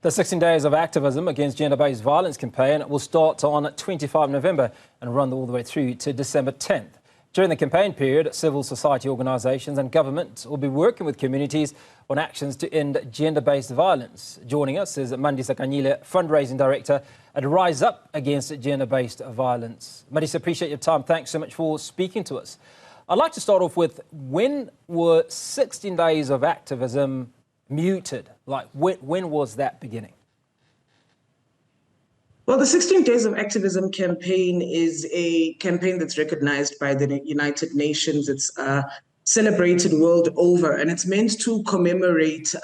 The 16 Days of Activism against gender-based violence campaign will start on 25 November and run all the way through to December 10th. During the campaign period, civil society organisations and government will be working with communities on actions to end gender-based violence. Joining us is Mandisa Khanyile, Fundraising Director at Rise Up Against Gender-Based Violence. Mandisa, appreciate your time. Thanks so much for speaking to us. I'd like to start off with, when were 16 Days of Activism muted? Like, when was that beginning? Well, the 16 Days of Activism campaign is a campaign that's recognized by the United Nations. It's celebrated world over, and it's meant to commemorate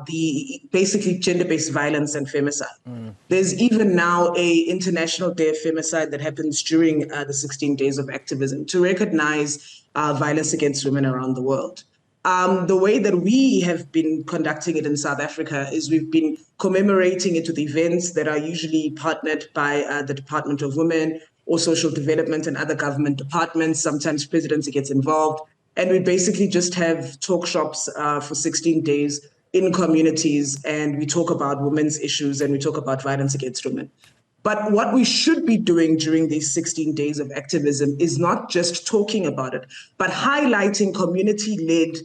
the basically gender-based violence and femicide. There's even now a International Day of Femicide that happens during the 16 Days of Activism to recognize violence against women around the world. The way that we have been conducting it in South Africa is we've been commemorating it with events that are usually partnered by the Department of Women or Social Development and other government departments. Sometimes presidency gets involved. And we basically just have talk shops for 16 days in communities, and we talk about women's issues and we talk about violence against women. But what we should be doing during these 16 days of activism is not just talking about it, but highlighting community-led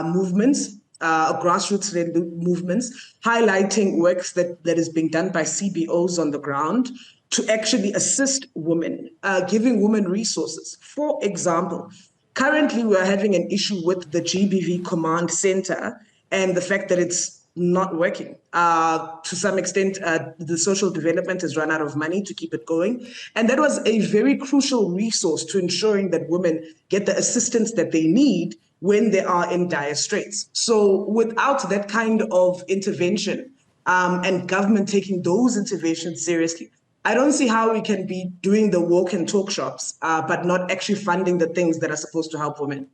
movements, grassroots-led movements, highlighting works that is being done by CBOs on the ground to actually assist women, giving women resources. For example, currently we are having an issue with the GBV command center and the fact that it's not working. To some extent, the social development has run out of money to keep it going. And that was a very crucial resource to ensuring that women get the assistance that they need when they are in dire straits. So without that kind of intervention and government taking those interventions seriously, I don't see how we can be doing the walk and talk shops, but not actually funding the things that are supposed to help women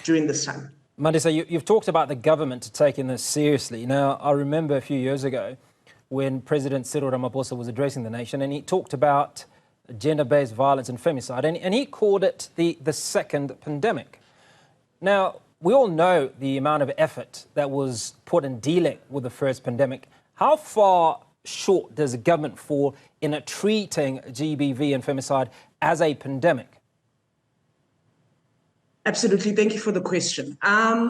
during this time. Mandisa, you've talked about the government taking this seriously. Now, I remember a few years ago when President Cyril Ramaphosa was addressing the nation, and he talked about gender-based violence and femicide, and he called it the second pandemic. Now, we all know the amount of effort that was put in dealing with the first pandemic. How far short does the government fall in treating GBV and femicide as a pandemic? Absolutely. Thank you for the question.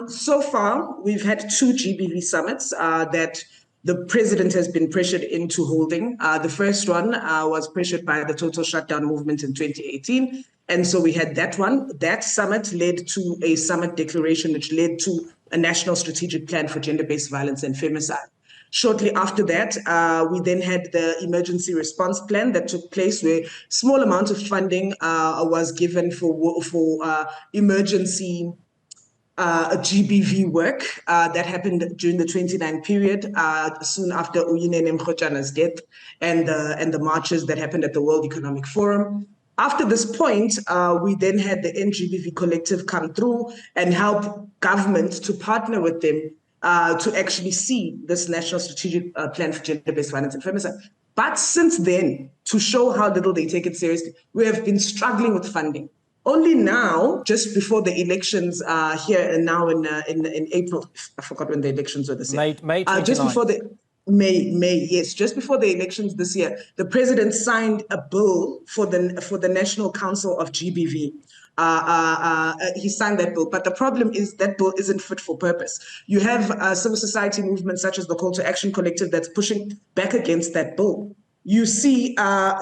So far, we've had 2 GBV summits that the president has been pressured into holding. The first one was pressured by the total shutdown movement in 2018. And so we had that one. That summit led to a summit declaration, which led to a national strategic plan for gender-based violence and femicide. Shortly after that, we then had the emergency response plan that took place, where small amount of funding was given for emergency GBV work that happened during the 29 period, soon after Uyinene Mkhotyana's death and the marches that happened at the World Economic Forum. After this point, we then had the NGBV collective come through and help government to partner with them to actually see this national strategic plan for gender-based violence and femicide. But since then, to show how little they take it seriously, we have been struggling with funding. Only now, just before the elections here and now in April, I forgot when the elections were this year. May 29th. Just before the May, yes, just before the elections this year, the president signed a bill for the National Council of GBV. He signed that bill, but the problem is that bill isn't fit for purpose. You have civil society movements such as the Call to Action Collective that's pushing back against that bill. You see,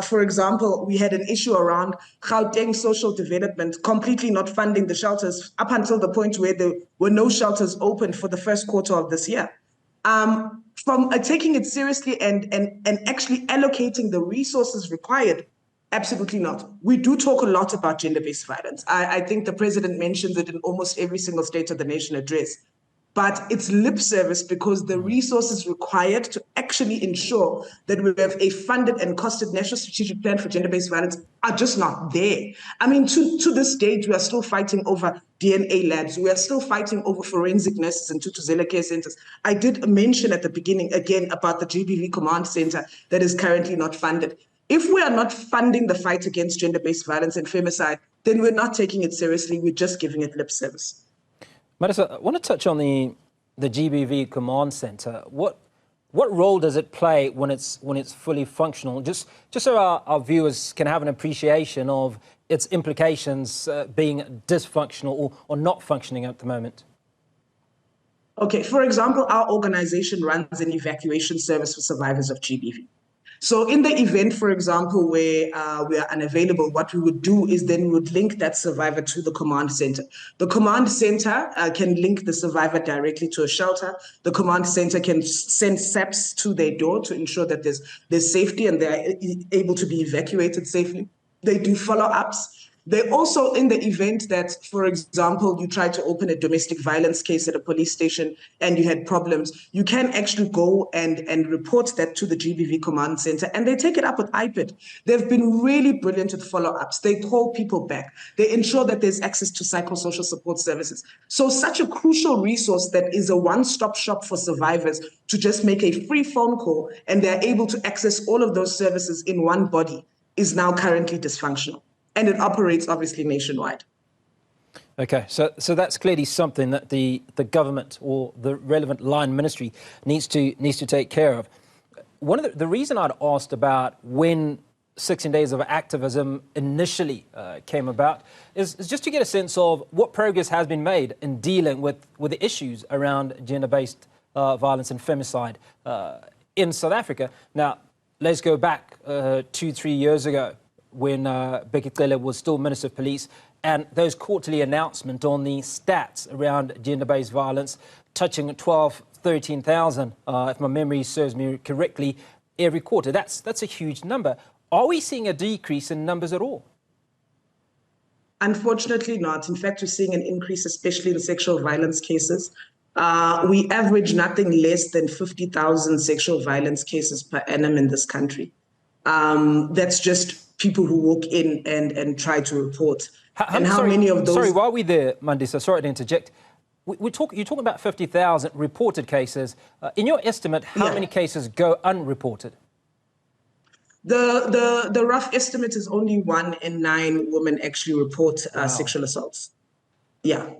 for example, we had an issue around Gauteng social development completely not funding the shelters up until the point where there were no shelters open for the first quarter of this year. From taking it seriously and actually allocating the resources required, absolutely not. We do talk a lot about gender-based violence. I think the president mentions it in almost every single State of the Nation address. But it's lip service because the resources required to actually ensure that we have a funded and costed national strategic plan for gender-based violence are just not there. I mean, to this stage, we are still fighting over DNA labs. We are still fighting over forensic nurses and Tutuzela care centers. I did mention at the beginning, again, about the GBV command center that is currently not funded. If we are not funding the fight against gender-based violence and femicide, then we're not taking it seriously. We're just giving it lip service. Mandisa, I want to touch on the GBV command center. What What role does it play when it's fully functional? Just so our viewers can have an appreciation of its implications being dysfunctional or not functioning at the moment. Okay, for example, our organization runs an evacuation service for survivors of GBV. So in the event, for example, where we are unavailable, what we would do is then we would link that survivor to the command center. The command center can link the survivor directly to a shelter. The command center can send SAPs to their door to ensure that there's safety and they're able to be evacuated safely. They do follow-ups. They also, in the event that, for example, you try to open a domestic violence case at a police station and you had problems, you can actually go and report that to the GBV command center, and they take it up with IPID. They've been really brilliant with follow-ups. They call people back. They ensure that there's access to psychosocial support services. So such a crucial resource that is a one-stop shop for survivors to just make a free phone call and they're able to access all of those services in one body is now currently dysfunctional. And it operates obviously nationwide. Okay, so that's clearly something that the government or the relevant line ministry needs to take care of. One of the reason I'd asked about when 16 Days of Activism initially came about is just to get a sense of what progress has been made in dealing with the issues around gender-based violence and femicide in South Africa. Now, let's go back 2-3 years ago, when Bheki Cele was still Minister of Police, and those quarterly announcements on the stats around gender-based violence touching 13,000, if my memory serves me correctly, every quarter. That's a huge number. Are we seeing a decrease in numbers at all? Unfortunately not. In fact, we're seeing an increase, especially in sexual violence cases. We average nothing less than 50,000 sexual violence cases per annum in this country. That's just people who walk in and try to report. How many of those... Sorry, while we're there, Mandisa, sorry to interject. You're talking about 50,000 reported cases. In your estimate, how many cases go unreported? The rough estimate is only 1 in 9 women actually report sexual assaults. Yeah.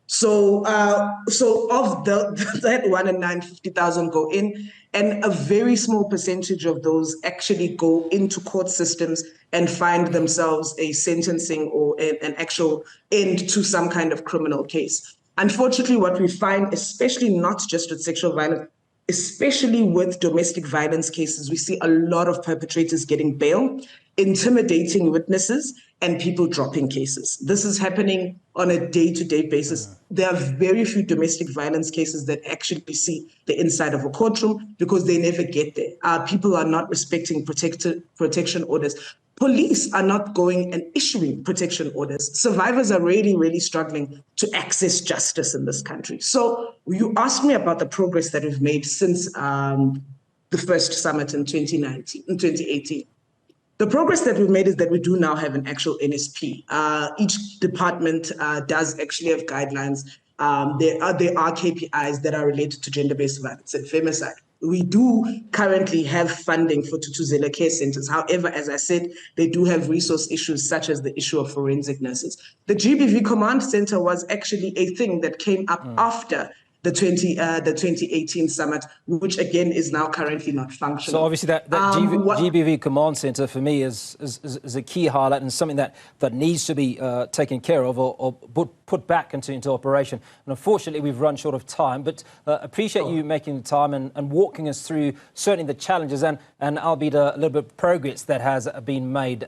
So of that 1 in 9, 50,000 go in, and a very small percentage of those actually go into court systems and find themselves a sentencing or an actual end to some kind of criminal case. Unfortunately, what we find, especially not just with sexual violence, especially with domestic violence cases, we see a lot of perpetrators getting bail, intimidating witnesses, and people dropping cases. This is happening on a day-to-day basis. There are very few domestic violence cases that actually see the inside of a courtroom because they never get there. People are not respecting protection orders. Police are not going and issuing protection orders. Survivors are really, really struggling to access justice in this country. So you asked me about the progress that we've made since the first summit in 2018. The progress that we've made is that we do now have an actual NSP. Each department does actually have guidelines. There are KPIs that are related to gender-based violence and femicide. We do currently have funding for Tutuzela care centers. However, as I said, they do have resource issues such as the issue of forensic nurses. The GBV Command Center was actually a thing that came up after the 2018 summit, which again is now currently not functional. So obviously that GBV Command Center for me is a key highlight and something that needs to be taken care of or put back into operation. And unfortunately, we've run short of time, but appreciate you making the time and walking us through certainly the challenges and albeit a little bit of progress that has been made.